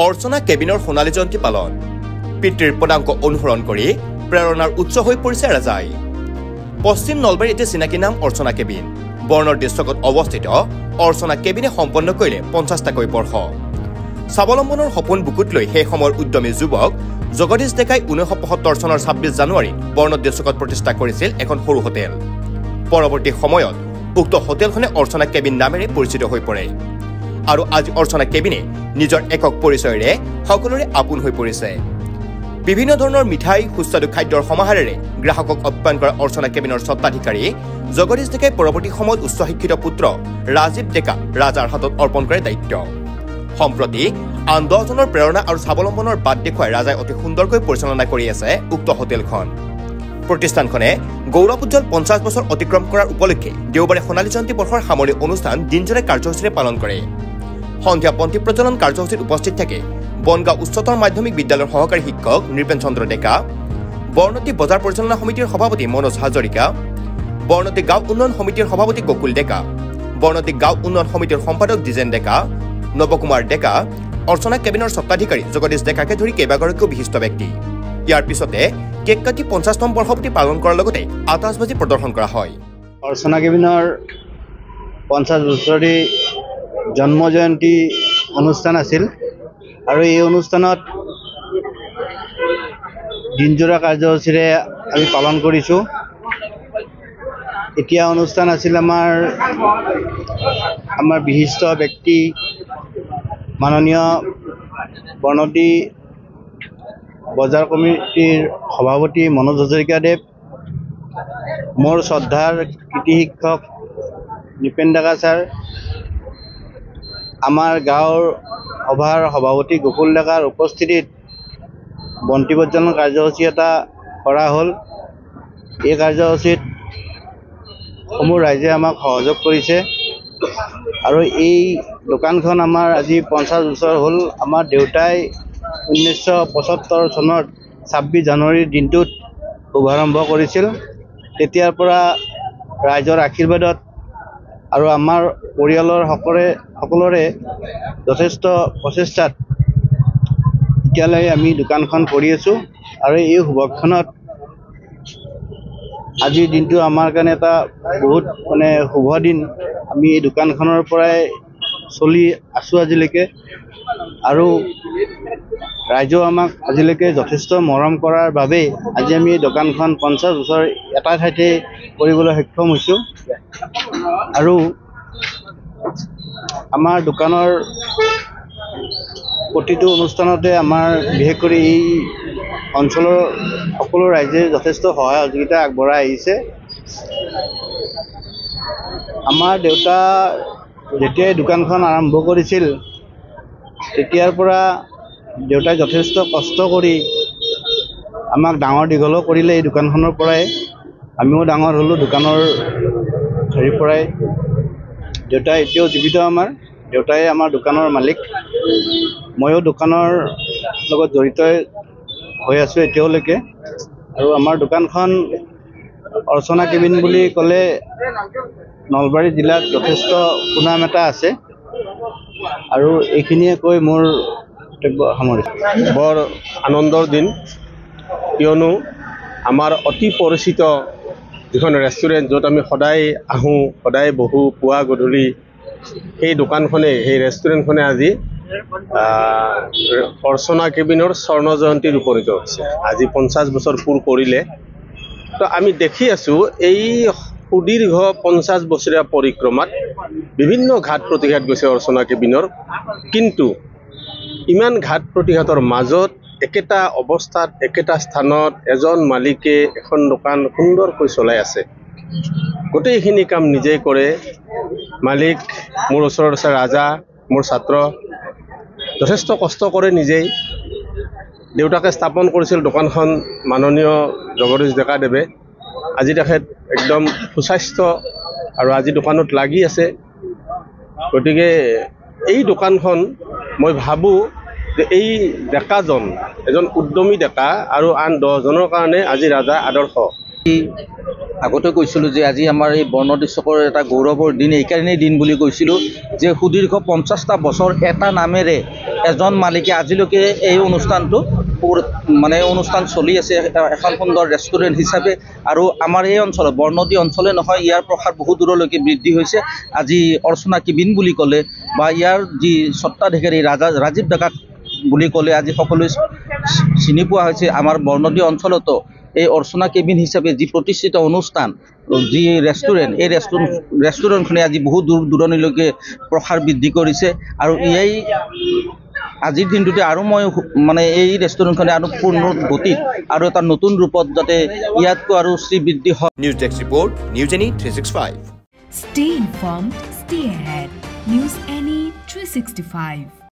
অৰ্চনা কেবিনৰ সোণালী জয়ন্তী পালন পিতৃৰ পদাংক অনুসৰণ কৰি প্ৰেৰণাৰ উৎস হৈ পৰিছে ৰাজাই পশ্চিম নলবাৰীৰ এটি চিনাকি নাম অৰ্চনা কেবিন বৰ্ণৰ ডিষ্ট্ৰিক্টত অৱস্থিত অৰ্চনা কেবিনে সম্পন্ন কৰিলে 50টাকৈ বৰ্ষ স্বাৱলম্বনৰ সপোন বুকুত লৈ সেই সময়ৰ উদ্যমী যুৱক জগদীশ ডেকাই 1975 চনৰ 26 জানুৱাৰীত বৰ্ণ ডিষ্ট্ৰিক্টত প্ৰতিষ্ঠা কৰিছিল এখন সৰু হোটেল পৰৱৰ্তী সময়ত উক্ত হোটেলখনে অৰ্চনা কেবিন নামেৰে পৰিচিত হৈ পৰে আৰু আজি অৰ্চনা কেবিনে নিজৰ একক পৰিচয়েৰে সকলোৰে আপোন হৈ পৰিছে বিভিন্ন ধৰণৰ মিঠাই সুস্বাদু খাদ্যৰ সমাহাৰেৰে গ্ৰাহকক আপ্যায়ন কৰা অৰ্চনা কেবিনৰ স্বত্বাধিকাৰী জগদীশ ডেকাই পৰৱৰ্তী সময়ত উচ্চ শিক্ষিত পুত্ৰ ৰাজীৱ ডেকা ৰাজাৰ হাতত অৰ্পণ কৰে দায়িত্ব সম্প্ৰতি আন 10 জনৰ প্ৰেৰণা আৰু স্বাৱলম্বনৰ বাট দেখুৱাই ৰাজাই অতি সুন্দৰকৈ পৰিচালনা কৰি আছে উক্ত হোটেলখন প্ৰতিষ্ঠানখনে গৌৰৱোজ্জ্বল 50 বছৰ অতিক্ৰম কৰাৰ উপলক্ষে দেওবাৰে সোণালী জয়ন্তী বৰ্ষৰ সামৰণি অনুষ্ঠান দিনজোৰা কাৰ্যসূচীৰে পালন কৰে সন্ধিয়া পন্থী প্ৰজ্বলন কাৰ্যসূচীত উপস্থিত থাকে বনগাঁও উচ্চতৰ মাধ্যমিক বিদ্যালয়ৰ সহকাৰী শিক্ষক নৃপেন চন্দ্ৰ ডেকা বৰ্ণতি বজাৰ পৰিচালনা সমিতিৰ সভাপতি মনোজ হাজৰিকা বৰ্ণতি গাঁও উন্নয়ন সমিতিৰ সভাপতি গকুল ডেকা বৰ্ণতি গাঁও উন্নয়ন সমিতিৰ সম্পাদক ডিজেন ডেকা নৱকুমাৰ ডেকা অৰ্চনা কেবিনৰ স্বত্বাধিকাৰী জগদীশ ডেকাকে ধৰি কেইবাগৰাকীও বিশিষ্ট ব্যক্তি ইয়াৰ পিছতে কেক কাটি 50তম বৰ্ষপূৰ্তি পালন কৰাৰ লগতে আতচবাজি প্ৰদৰ্শন কৰা হয় অৰ্চনা কেবিনৰ 50 বছৰী জন্ম জয়ন্তী অনুষ্ঠান আছিল আৰু এই অনুষ্ঠানত দিনজোৰা কাৰ্যসূচীৰে আমি পালন কৰিছোঁ এতিয়া অনুষ্ঠান আছিল আমাৰ বিশিষ্ট ব্যক্তি মাননীয় বৰ্ণতি বজাৰ কমিটিৰ সভাপতি মনোজ হাজৰিকাদেৱ মোৰ শ্ৰদ্ধাৰ কৃতি শিক্ষক নৃপেন ডেকা ছাৰ আমাৰ গাঁৱৰ সভাৰ সভাপতি গকুল ডেকাৰ উপস্থিতিত বন্তি প্ৰজ্বলন কাৰ্যসূচী এটা কৰা হ'ল এই কাৰ্যসূচীত সমূহ ৰাইজে আমাক সহযোগ কৰিছে আৰু এই দোকানখন আমাৰ আজি 50 বছৰ হ'ল আমাৰ দেউতাই 1975 চনৰ 26 জানুৱাৰীৰ দিনটোত শুভাৰম্ভ কৰিছিল তেতিয়াৰ পৰা ৰাইজৰ আশীৰ্বাদত আৰু আমাৰ পৰিয়ালৰ সকলোৰে যথেষ্ট প্ৰচেষ্টাত এতিয়ালৈ আমি দোকানখন কৰি আছোঁ আৰু এই শুভক্ষণত আজিৰ দিনটো আমাৰ কাৰণে এটা বহুত শুভ দিন আমি এই দোকানখনৰ পৰাই চলি আছোঁ আজিলৈকে আৰু ৰাইজেও আমাক আজিলৈকে যথেষ্ট মৰম কৰাৰ বাবে আজি আমি এই দোকানখন 50 বছৰ এটা ঠাইতে কৰিবলৈ সক্ষম হৈছোঁ আৰু আমাৰ দোকানৰ প্ৰতিটো অনুষ্ঠানতে আমাৰ বিশেষ কৰি এই অঞ্চলৰ সকলো ৰাইজে যথেষ্ট সহায় সহযোগিতা আগবঢ়াই আহিছে আমাৰ দেউতা যেতিয়াই দোকানখন আৰম্ভ কৰিছিল তেতিয়াৰ পৰা দেউতাই যথেষ্ট কষ্ট কৰি আমাক ডাঙৰ দীঘলো কৰিলে এই দোকানখনৰ পৰাই আমিও ডাঙৰ হ'লোঁ দোকানৰ হেৰিৰ পৰাই দেউতাই এতিয়াও জীৱিত দেউতাই আমাৰ দোকানৰ মালিক ময়ো দোকানৰ লগত জড়িত হৈ আছোঁ এতিয়ালৈকে আৰু আমাৰ দোকানখন অৰ্চনা কেবিন বুলি ক'লে নলবাৰী জিলাত যথেষ্ট সুনাম এটা আছে আৰু এইখিনিয়ে কৈ মোৰ সামৰিছোঁ বৰ আনন্দৰ দিন কিয়নো আমাৰ অতি পৰিচিত যিখন ৰেষ্টুৰেণ্ট য'ত আমি সদায় আহোঁ সদায় বহো পুৱা গধূলি সেই দোকানখনে সেই ৰেষ্টুৰেণ্টখনে আজি অৰ্চনা কেবিনৰ স্বৰ্ণ জয়ন্তীত উপনীত হৈছে আজি 50 বছৰ পূৰ কৰিলে তো আমি দেখি আছোঁ এই সুদীৰ্ঘ 50 বছৰীয়া পৰিক্ৰমাত বিভিন্ন ঘাট প্ৰতিঘাত গৈছে অৰ্চনা কেবিনৰ কিন্তু ইমান ঘাট প্ৰতিঘাতৰ মাজত একেটা অৱস্থাত একেটা স্থানত এজন মালিকে এখন দোকান সুন্দৰকৈ চলাই আছে গোটেইখিনি কাম নিজেই কৰে মালিক মোৰ ওচৰত আছে ৰাজা মোৰ ছাত্ৰ যথেষ্ট কষ্ট কৰে নিজেই দেউতাকে স্থাপন কৰিছিল দোকানখন মাননীয় জগদীশ ডেকাদেৱে আজি তেখেত একদম সুস্বাস্থ্য আৰু আজি দোকানত লাগি আছে গতিকে এই দোকানখন মই ভাবোঁ যে এই ডেকাজন এজন উদ্যমী ডেকা আৰু আন 10 জনৰ কাৰণে আজি ৰাজা আদৰ্শ আগতে কৈছিলোঁ যে আজি আমাৰ এই বৰ্ণদৃশ্যকৰ এটা গৌৰৱৰ দিন, এইকাৰণেই দিন বুলি কৈছিলোঁ যে সুদীৰ্ঘ 50টা বছৰ এটা নামেৰে এজন মালিকে আজিলৈকে এই অনুষ্ঠানটো মানে অনুষ্ঠান চলি আছে এখন সুন্দৰ ৰেষ্টুৰেণ্ট হিচাপে। আৰু আমাৰ এই অঞ্চলত বৰ্ণদী অঞ্চলে নহয়, ইয়াৰ প্ৰসাৰ বহু দূৰলৈকে বৃদ্ধি হৈছে। আজি অৰ্চনা কেবিন বুলি ক'লে বা ইয়াৰ যি স্বত্বাধিকাৰী ৰাজীৱ ডেকা বুলি ক'লে আজি সকলোৱে চিনি পোৱা হৈছে। আমাৰ বৰ্ণদী অঞ্চলতো এই অৰ্চনা কেবিন হিচাপে যি প্ৰতিষ্ঠিত অনুষ্ঠান, যি ৰেষ্টুৰেণ্ট, এই ৰেষ্টুৰেণ্টখনে আজি বহু দূৰ দূৰণিলৈকে প্ৰসাৰ বৃদ্ধি কৰিছে। আৰু এই আজিৰ দিনটোতে আৰু মই মানে এই ৰেষ্টুৰেণ্টখনে আৰু পূৰ্ণ গতিত আৰু এটা নতুন ৰূপত যাতে ইয়াতকৈ আৰু শ্ৰীবৃদ্ধি হয়। News desk report, news any 365। Stay informed, stay ahead. News Any 365.